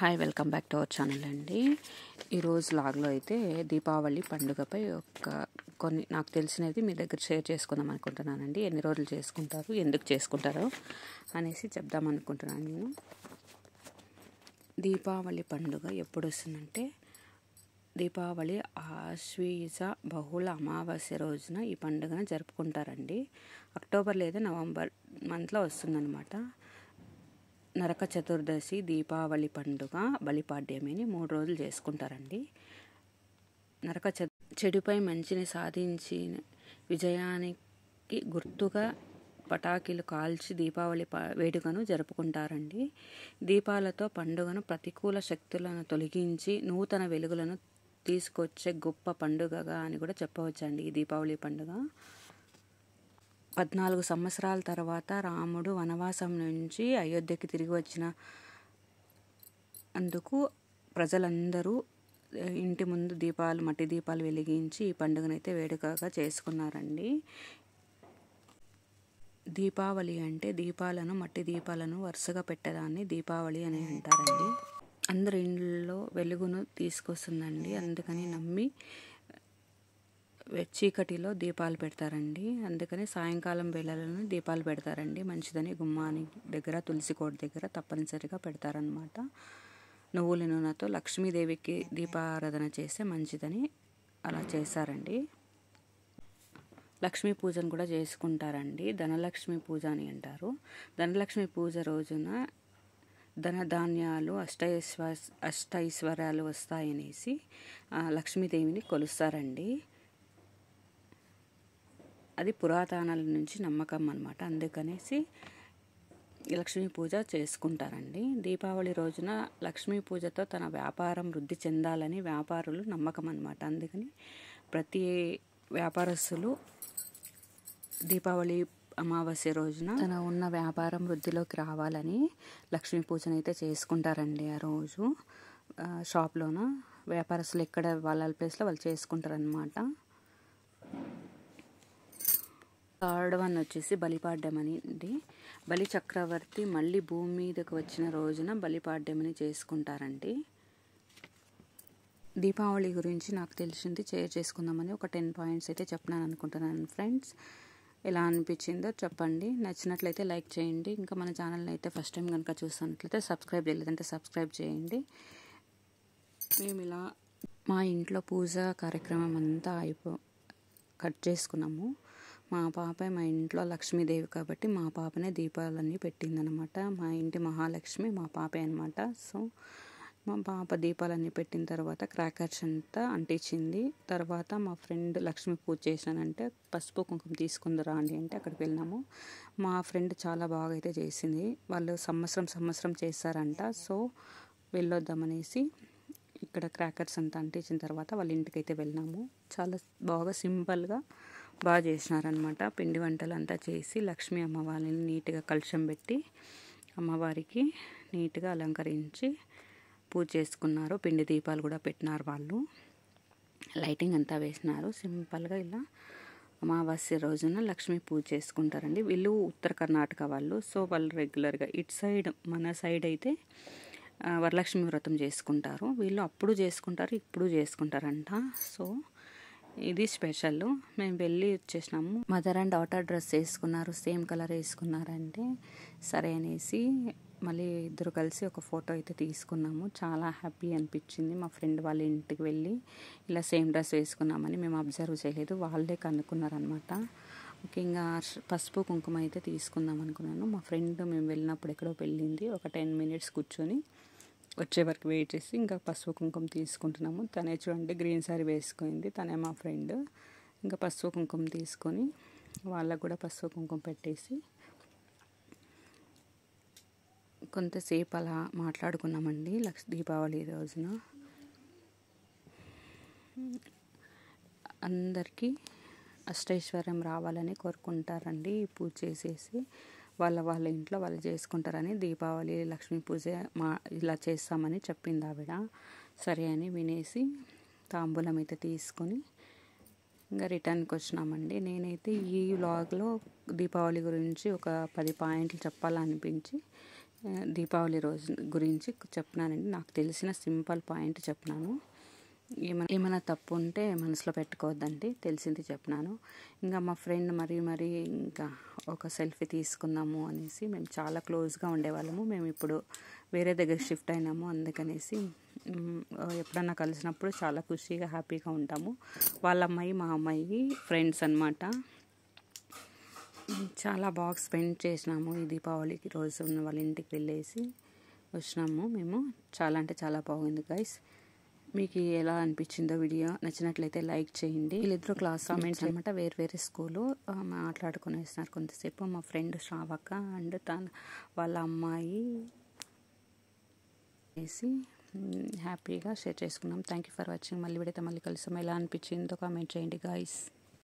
Hi, welcome back to our channel అండి. ఈరోజు లాగ్లో అయితే దీపావళి పండుగపై కొన్ని నాకు తెలిసినది మీ దగ్గర షేర్ చేసుకుందాం అనుకుంటున్నానండి. ఎన్ని రోజులు చేసుకుంటారు, ఎందుకు చేసుకుంటారో అనేసి చెప్దాం అనుకుంటున్నాను నేను. దీపావళి పండుగ ఎప్పుడు వస్తుందంటే, దీపావళి ఆశ్వీజ బహుళ అమావాస్య రోజున ఈ పండుగను జరుపుకుంటారండి. అక్టోబర్ లేదా నవంబర్ మంత్లో వస్తుందన్నమాట. నరక చతుర్దశి, దీపావళి పండుగ, బలిపాడ్యమిని 3 రోజులు చేసుకుంటారండి. చెడుపై మంచిని సాధించిన విజయానికి గుర్తుగా పటాకీలు కాల్చి దీపావళి వేడుకను జరుపుకుంటారండి. దీపాలతో పండుగను ప్రతికూల శక్తులను తొలగించి నూతన వెలుగులను తీసుకొచ్చే గొప్ప పండుగగా అని కూడా చెప్పవచ్చండి ఈ దీపావళి పండుగ. 14 సంవత్సరాల తర్వాత రాముడు వనవాసం నుంచి అయోధ్యకి తిరిగి వచ్చిన అందుకు ప్రజలందరూ ఇంటి ముందు మట్టి దీపాలు వెలిగించి ఈ పండుగనైతే వేడుకగా చేసుకున్నారండి. దీపావళి అంటే మట్టి దీపాలను వరుసగా పెట్టడాన్ని దీపావళి అని అంటారండి. అందరి ఇంట్లో వెలుగును తీసుకొస్తుందండి. అందుకని నమ్మి చీకటిలో దీపాలు పెడతారండి. అందుకని సాయంకాలం వేళలను దీపాలు పెడతారండి. మంచిదని గుమ్మాని దగ్గర, తులసి కోట దగ్గర తప్పనిసరిగా పెడతారనమాట. నువ్వుల నూనెతో లక్ష్మీదేవికి దీపారాధన చేస్తే మంచిదని అలా చేస్తారండి. లక్ష్మీ పూజను కూడా చేసుకుంటారండి. ధనలక్ష్మి పూజ అని అంటారు. ధనలక్ష్మి పూజ రోజున ధనధాన్యాలు అష్టైశ్వర్యాలు వస్తాయనేసి లక్ష్మీదేవిని కొలుస్తారండి. అది పురాతనాల నుంచి నమ్మకం అన్నమాట. అందుకనేసి లక్ష్మీ పూజ చేసుకుంటారండి. దీపావళి రోజున లక్ష్మీ పూజతో తన వ్యాపారం వృద్ధి చెందాలని వ్యాపారులు నమ్మకం అన్నమాట. అందుకని ప్రతి వ్యాపారస్తులు దీపావళి అమావాస్య రోజున తన ఉన్న వ్యాపారం వృద్ధిలోకి రావాలని లక్ష్మీ పూజను అయితే చేసుకుంటారండి. ఆ రోజు షాప్లోన వ్యాపారస్తులు ఎక్కడ వాళ్ళ ప్లేస్లో వాళ్ళు చేసుకుంటారనమాట. థర్డ్ వన్ వచ్చేసి బలిపాడ్యమని అండి. బలి చక్రవర్తి మళ్ళీ భూమి మీదకి వచ్చిన రోజున బలిపాడ్యమని చేసుకుంటారండి. దీపావళి గురించి నాకు తెలిసింది షేర్ చేసుకుందామని ఒక 10 పాయింట్స్ అయితే చెప్పినాను అనుకుంటున్నాను ఫ్రెండ్స్. ఎలా అనిపించిందో చెప్పండి. నచ్చినట్లయితే లైక్ చేయండి. ఇంకా మన ఛానల్ని అయితే ఫస్ట్ టైం కనుక చూస్తున్నట్లయితే సబ్స్క్రైబ్ చేయలేదంటే సబ్స్క్రైబ్ చేయండి. మేము ఇలా మా ఇంట్లో పూజ కార్యక్రమం అంతా కట్ చేసుకున్నాము. మా పాప మా ఇంట్లో లక్ష్మీదేవి కాబట్టి మా పాపనే దీపాలన్నీ పెట్టిందనమాట. మా ఇంటి మహాలక్ష్మి మా పాపే అనమాట. సో మా పాప దీపాలన్నీ పెట్టిన తర్వాత క్రాకర్స్ అంతా అంటించింది. తర్వాత మా ఫ్రెండ్ లక్ష్మీ పూజ చేశానంటే పసుపు కుంకుమ తీసుకుందరా అండి అంటే అక్కడికి వెళ్ళినాము. మా ఫ్రెండ్ చాలా బాగా అయితే చేసింది. వాళ్ళు సంవత్సరం చేస్తారంట. సో వెళ్ళొద్దామనేసి ఇక్కడ క్రాకర్స్ అంతా అంటించిన తర్వాత వాళ్ళ ఇంటికైతే వెళ్ళినాము. చాలా బాగా సింపుల్గా బాగా చేసినారనమాట. పిండి వంటలు అంతా చేసి లక్ష్మీ అమ్మవారిని నీట్గా కలశం పెట్టి అమ్మవారికి నీట్గా అలంకరించి పూజ చేసుకున్నారు. పిండి దీపాలు కూడా పెట్టినారు. వాళ్ళు లైటింగ్ అంతా వేసినారు. సింపుల్గా ఇలా అమావాస్య రోజున లక్ష్మీ పూజ చేసుకుంటారండి. వీళ్ళు ఉత్తర కర్ణాటక వాళ్ళు. సో వాళ్ళు రెగ్యులర్గా ఇటు సైడ్ మన సైడ్ అయితే వరలక్ష్మి వ్రతం చేసుకుంటారు. వీళ్ళు అప్పుడు చేసుకుంటారు, ఇప్పుడు చేసుకుంటారంట. సో ఇది స్పెషల్. మేము వెళ్ళి వచ్చేసినాము. మదర్ అండ్ డాటర్ డ్రెస్ వేసుకున్నారు, సేమ్ కలర్ వేసుకున్నారంటే సరే అనేసి మళ్ళీ ఇద్దరు కలిసి ఒక ఫోటో అయితే తీసుకున్నాము. చాలా హ్యాపీ అనిపించింది. మా ఫ్రెండ్ వాళ్ళ ఇంటికి వెళ్ళి ఇలా సేమ్ డ్రెస్ వేసుకున్నామని మేము అబ్జర్వ్ చేయలేదు, వాళ్ళే కనుక్కున్నారనమాట. ముఖ్యంగా పసుపు కుంకుమ అయితే తీసుకుందాం అనుకున్నాను. మా ఫ్రెండ్ మేము వెళ్ళినప్పుడు ఎక్కడో వెళ్ళింది. ఒక 10 మినిట్స్ కూర్చొని వచ్చే వరకు వెయిట్ చేసి ఇంకా పసుపు కుంకుమ తీసుకుంటున్నాము. తనే చూడండి గ్రీన్ సారీ వేసుకుంది. తనే మా ఫ్రెండ్. ఇంకా పసుపు కుంకుమ తీసుకొని వాళ్ళకు కూడా పసుపు కుంకుమ పెట్టేసి కొంతసేపు అలా మాట్లాడుకున్నామండి. దీపావళి రోజున అందరికీ అష్టైశ్వర్యం రావాలని కోరుకుంటారండి. పూజ చేసేసి వాళ్ళ ఇంట్లో వాళ్ళు చేసుకుంటారని దీపావళి లక్ష్మీ పూజ ఇలా చేస్తామని చెప్పింది ఆవిడ. సరే అని వినేసి తాంబూలం అయితే తీసుకొని ఇంకా రిటర్న్కి వచ్చినామండి. నేనైతే ఈ వ్లాగ్లో దీపావళి గురించి ఒక 10 పాయింట్లు చెప్పాలనిపించి దీపావళి రోజు గురించి చెప్పినానండి. నాకు తెలిసిన సింపుల్ పాయింట్ చెప్పినాను. ఏమైనా తప్పు ఉంటే మనసులో పెట్టుకోవద్దండి, తెలిసింది చెప్పినాను. ఇంకా మా ఫ్రెండ్ మరీ ఇంకా ఒక సెల్ఫీ తీసుకుందాము అనేసి, మేము చాలా క్లోజ్గా ఉండేవాళ్ళము. మేము ఇప్పుడు వేరే దగ్గర షిఫ్ట్ అయినాము. అందుకనేసి ఎప్పుడన్నా కలిసినప్పుడు చాలా ఖుషిగా హ్యాపీగా ఉంటాము. వాళ్ళ అమ్మాయి మా అమ్మాయి ఫ్రెండ్స్ అన్నమాట. చాలా బాగా స్పెండ్ చేసినాము ఈ దీపావళికి రోజు. వాళ్ళ ఇంటికి వెళ్ళేసి వచ్చినాము మేము. చాలా అంటే చాలా బాగుంది గైస్. మీకు ఎలా అనిపించిందో వీడియో నచ్చినట్లయితే లైక్ చేయండి. వీళ్ళిద్దరు క్లాస్ కామెంట్స్ అనమాట, వేరే స్కూలు మాట్లాడుకుని వేసినారు కొంతసేపు. మా ఫ్రెండ్ శ్రావక అండ్ వాళ్ళ అమ్మాయి వేసి హ్యాపీగా షేర్ చేసుకున్నాం. Thank you for watching. మళ్ళీ కలుస్తాం. ఎలా అనిపించిందో కామెంట్ చేయండి గాయస్.